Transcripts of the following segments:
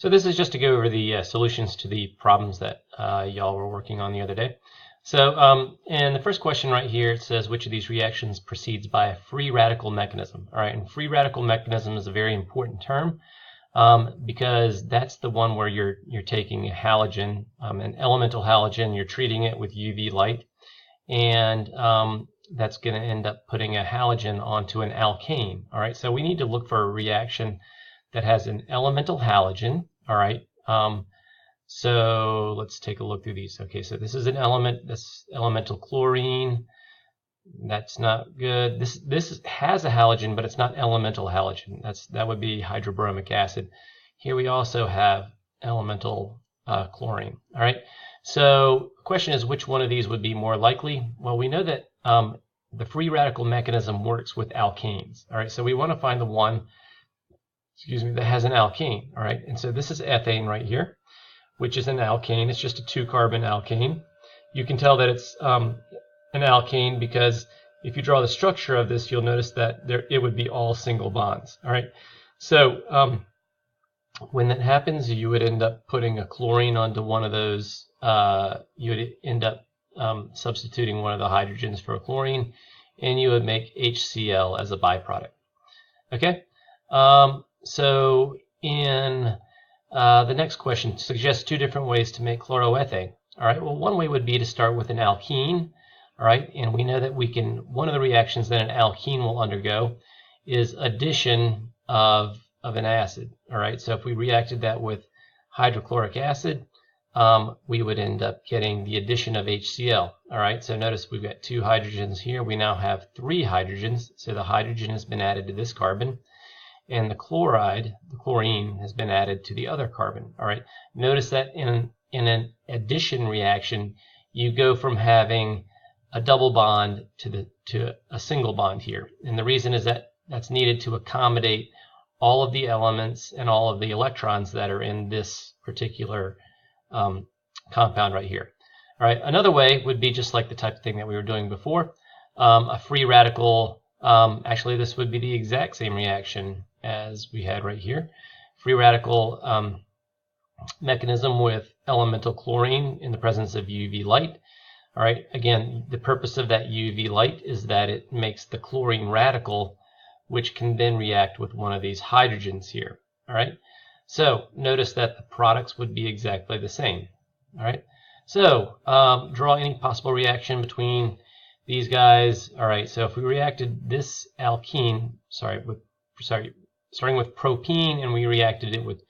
So this is just to go over the solutions to the problems that y'all were working on the other day. So in the first question right here, it says which of these reactions proceeds by a free radical mechanism. All right, and free radical mechanism is a very important term because that's the one where you're taking a halogen, an elemental halogen, you're treating it with UV light, and that's going to end up putting a halogen onto an alkane. All right, so we need to look for a reaction that has an elemental halogen. All right, so let's take a look through these. Okay, so this is an element, this elemental chlorine. That's not good. This has a halogen, but it's not elemental halogen. That would be hydrobromic acid. Here we also have elemental chlorine. All right. So the question is, which one of these would be more likely? Well, we know that the free radical mechanism works with alkanes. All right. So we want to find the one, that has an alkane. All right. And so this is ethane right here, which is an alkane. It's just a 2-carbon alkane. You can tell that it's an alkane because if you draw the structure of this, you'll notice that it would be all single bonds. All right. So when that happens, you would end up putting a chlorine onto one of those. You would end up substituting one of the hydrogens for a chlorine, and you would make HCl as a byproduct. Okay. So in the next question suggests 2 different ways to make chloroethane. All right. Well, one way would be to start with an alkene. All right, and we know that one of the reactions that an alkene will undergo is addition of an acid. All right, so if we reacted that with hydrochloric acid, we would end up getting the addition of HCl. All right, so notice we've got 2 hydrogens here. We now have 3 hydrogens, so the hydrogen has been added to this carbon, and the chlorine, has been added to the other carbon. All right, notice that in an addition reaction, you go from having a double bond to a single bond here. And the reason is that that's needed to accommodate all of the elements and all of the electrons that are in this particular compound right here. All right, another way would be just like the type of thing that we were doing before, a free radical, actually this would be the exact same reaction as we had right here. Free radical mechanism with elemental chlorine in the presence of UV light. All right, again, the purpose of that UV light is that it makes the chlorine radical, which can then react with one of these hydrogens here. All right, so notice that the products would be exactly the same. All right, so draw any possible reaction between these guys. All right, so if we reacted this alkene, starting with propene, and we reacted it with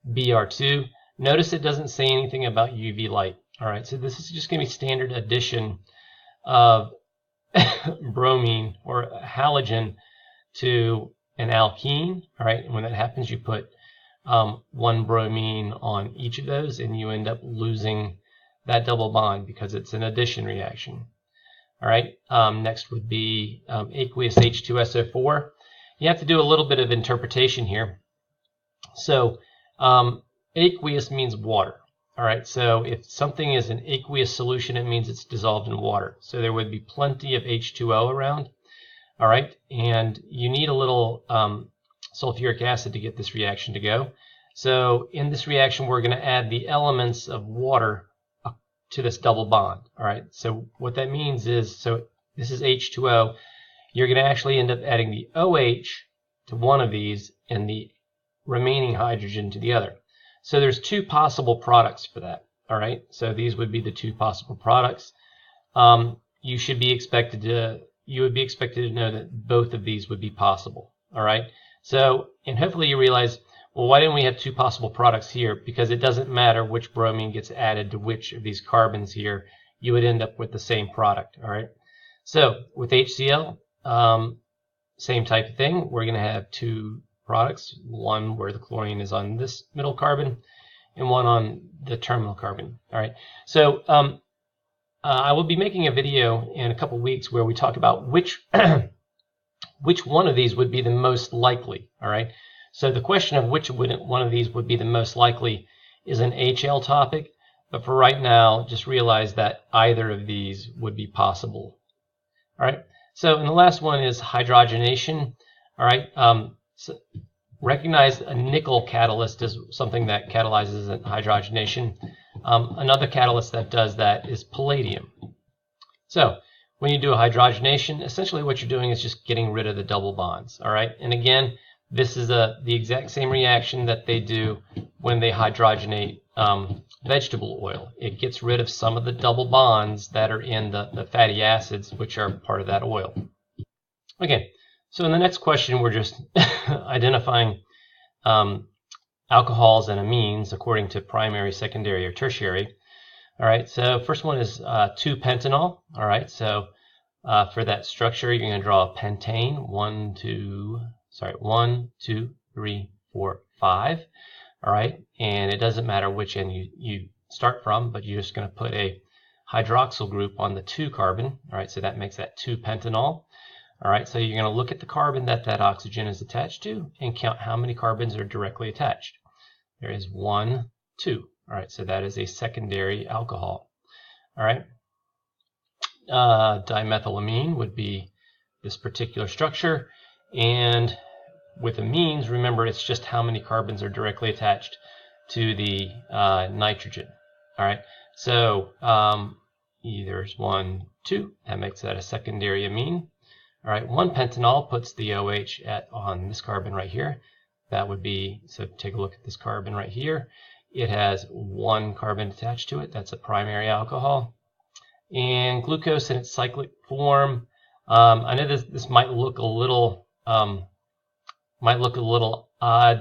Br2, notice it doesn't say anything about UV light. All right, so this is just going to be standard addition of bromine or halogen to an alkene. All right, and when that happens, you put 1 bromine on each of those, and you end up losing that double bond because it's an addition reaction. All right, next would be aqueous H2SO4. You have to do a little bit of interpretation here. So aqueous means water. All right, so if something is an aqueous solution, it means it's dissolved in water. So there would be plenty of H2O around. All right, and you need a little sulfuric acid to get this reaction to go. So in this reaction, we're going to add the elements of water to this double bond. All right, so what that means is, so this is H2O. You're going to actually end up adding the OH to one of these and the remaining hydrogen to the other. So there's 2 possible products for that. All right, so these would be the 2 possible products. You would be expected to know that both of these would be possible. All right, so and hopefully you realize, well, why didn't we have 2 possible products here? Because it doesn't matter which bromine gets added to which of these carbons here, you would end up with the same product. All right, so with HCl, same type of thing. We're going to have 2 products, one where the chlorine is on this middle carbon and one on the terminal carbon. All right, so I will be making a video in a couple weeks where we talk about which one of these would be the most likely. All right, so the question of which one of these would be the most likely is an HL topic, but for right now, just realize that either of these would be possible. All right, so and the last one is hydrogenation. All right, so recognize a nickel catalyst as something that catalyzes hydrogenation. Another catalyst that does that is palladium. So when you do a hydrogenation, essentially what you're doing is just getting rid of the double bonds. All right, and again, this is the exact same reaction that they do when they hydrogenate vegetable oil. It gets rid of some of the double bonds that are in the fatty acids, which are part of that oil. Okay, so in the next question, we're just identifying alcohols and amines according to primary, secondary, or tertiary. All right, so first one is 2-pentanol. All right, so for that structure, you're going to draw a pentane. 1, 2, 3, 4, 5. All right, and it doesn't matter which end you start from, but you're just going to put a hydroxyl group on the 2 carbon. All right, so that makes that 2-pentanol. All right, so you're going to look at the carbon that oxygen is attached to and count how many carbons are directly attached. There is 1, 2. All right, so that is a secondary alcohol. All right, dimethylamine would be this particular structure, and with amines, remember it's just how many carbons are directly attached to the nitrogen. All right, so there's 1, 2. That makes that a secondary amine. All right, 1-pentanol puts the OH on this carbon right here. That would be, so take a look at this carbon right here. It has 1 carbon attached to it. That's a primary alcohol. And glucose in its cyclic form. I know this might look a little odd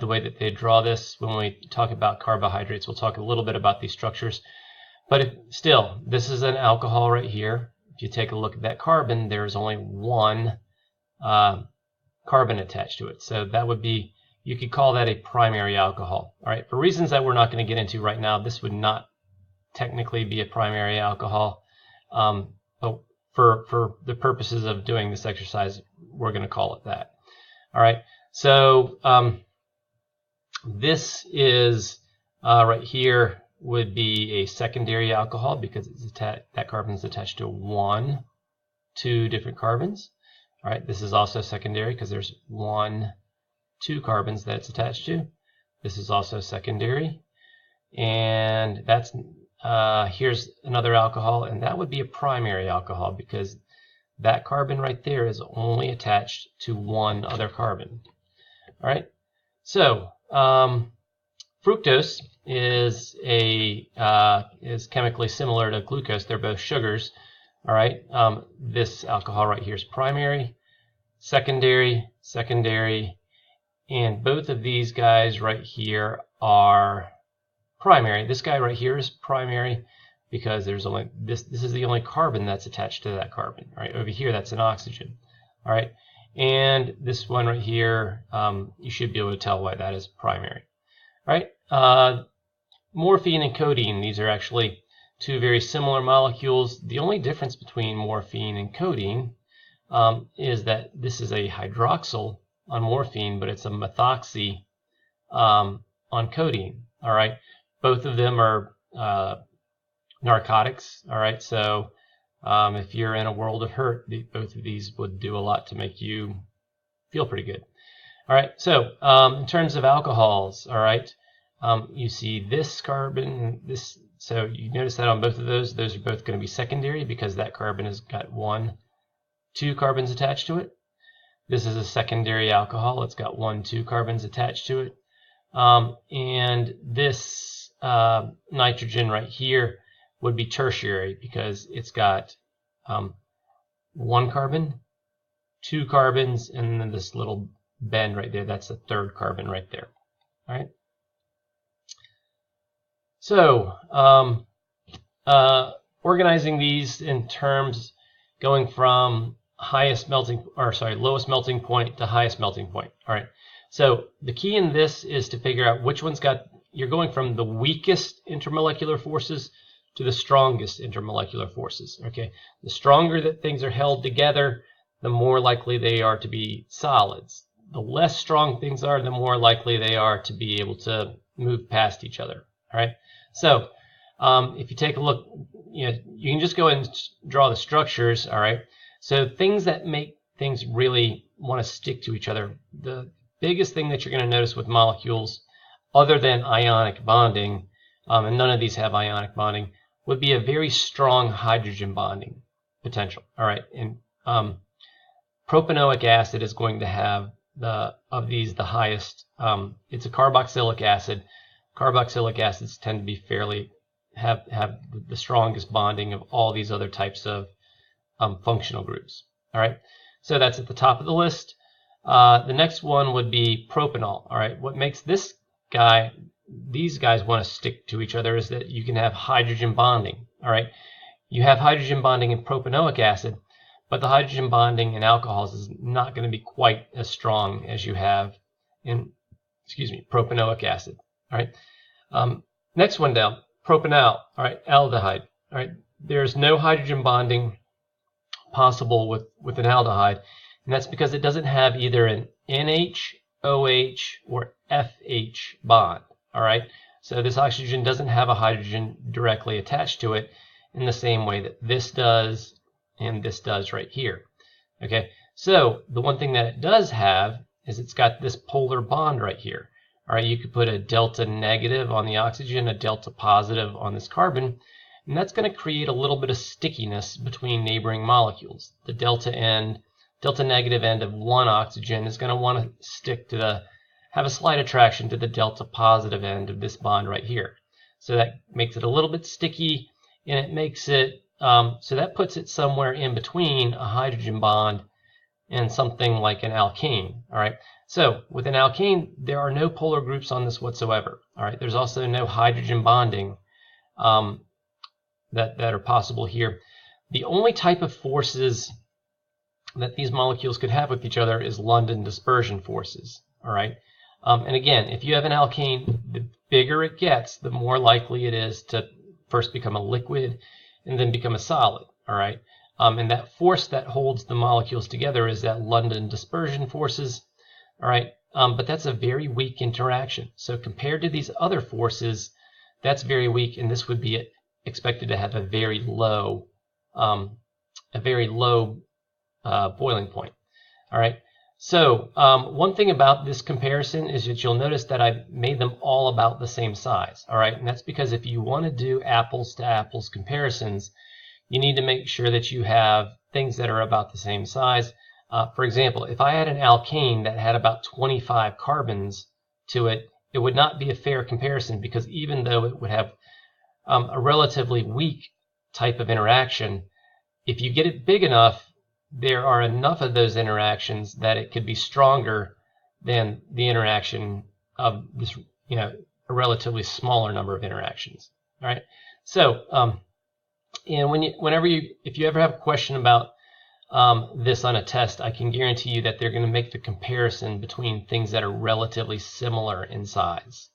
the way that they draw this. When we talk about carbohydrates, we'll talk a little bit about these structures. But still, this is an alcohol right here. If you take a look at that carbon, there's only 1 carbon attached to it. So that would be, you could call that a primary alcohol. All right, for reasons that we're not going to get into right now, this would not technically be a primary alcohol. But for the purposes of doing this exercise, we're going to call it that. All right, so this is right here would be a secondary alcohol because it's that carbon is attached to 2 different carbons. All right, this is also secondary because there's 2 carbons that it's attached to. This is also secondary, and that's here's another alcohol, and that would be a primary alcohol because that carbon right there is only attached to 1 other carbon. All right, so fructose is chemically similar to glucose. They're both sugars. All right, this alcohol right here is primary, secondary, and both of these guys right here are primary. This guy right here is primary because there's only this is the only carbon that's attached to that carbon. All right, over here that's an oxygen. All right, and this one right here, you should be able to tell why that is primary. All right, morphine and codeine, these are actually 2 very similar molecules. The only difference between morphine and codeine is that this is a hydroxyl on morphine, but it's a methoxy on codeine. All right, both of them are narcotics. All right, so if you're in a world of hurt, both of these would do a lot to make you feel pretty good. All right, so in terms of alcohols, all right, you see this carbon, this, so you notice that on both of those are both going to be secondary because that carbon has got 2 carbons attached to it. This is a secondary alcohol. It's got 2 carbons attached to it. And this nitrogen right here would be tertiary because it's got 1 carbon, 2 carbons, and then this little bend right there. That's the 3rd carbon right there. All right. So organizing these in terms going from lowest melting point to highest melting point. All right. So the key in this is to figure out which one's got, you're going from the weakest intermolecular forces to the strongest intermolecular forces. Okay. The stronger that things are held together, the more likely they are to be solids. The less strong things are, the more likely they are to be able to move past each other. All right. So if you take a look, you can just go and draw the structures. All right. So things that make things really want to stick to each other, the biggest thing that you're going to notice with molecules, other than ionic bonding, and none of these have ionic bonding, would be a very strong hydrogen bonding potential. All right, and propanoic acid is going to have the highest. It's a carboxylic acid. Carboxylic acids tend to be fairly have the strongest bonding of all these other types of functional groups. All right, so that's at the top of the list. The next one would be propanol. All right, what makes these guys want to stick to each other is that you can have hydrogen bonding. All right, you have hydrogen bonding in propanoic acid, but the hydrogen bonding in alcohols is not going to be quite as strong as you have in, propanoic acid. All right, next one down, propanal. All right, aldehyde. All right, there's no hydrogen bonding possible with an aldehyde, and that's because it doesn't have either an NH, OH, or FH bond. All right, so this oxygen doesn't have a hydrogen directly attached to it in the same way that this does and this does right here. Okay, so the one thing that it does have is it's got this polar bond right here. All right, you could put a delta negative on the oxygen, a delta positive on this carbon, and that's going to create a little bit of stickiness between neighboring molecules. The delta negative end of one oxygen is going to want to stick to have a slight attraction to the delta positive end of this bond right here. So that makes it a little bit sticky, and it makes it, so that puts it somewhere in between a hydrogen bond and something like an alkane. All right. So with an alkane, there are no polar groups on this whatsoever. All right. There's also no hydrogen bonding that are possible here. The only type of forces that these molecules could have with each other is London dispersion forces. All right. And again, if you have an alkane, the bigger it gets, the more likely it is to first become a liquid and then become a solid. All right. And that force that holds the molecules together is that London dispersion forces. All right. But that's a very weak interaction. So compared to these other forces, that's very weak, and this would be expected to have a very low boiling point. All right. So one thing about this comparison is that you'll notice that I made them all about the same size. All right. And that's because if you want to do apples to apples comparisons, you need to make sure that you have things that are about the same size. For example, if I had an alkane that had about 25 carbons to it, it would not be a fair comparison, because even though it would have a relatively weak type of interaction, if you get it big enough, there are enough of those interactions that it could be stronger than the interaction of this, a relatively smaller number of interactions. All right. So, and if you ever have a question about this on a test, I can guarantee you that they're going to make the comparison between things that are relatively similar in size.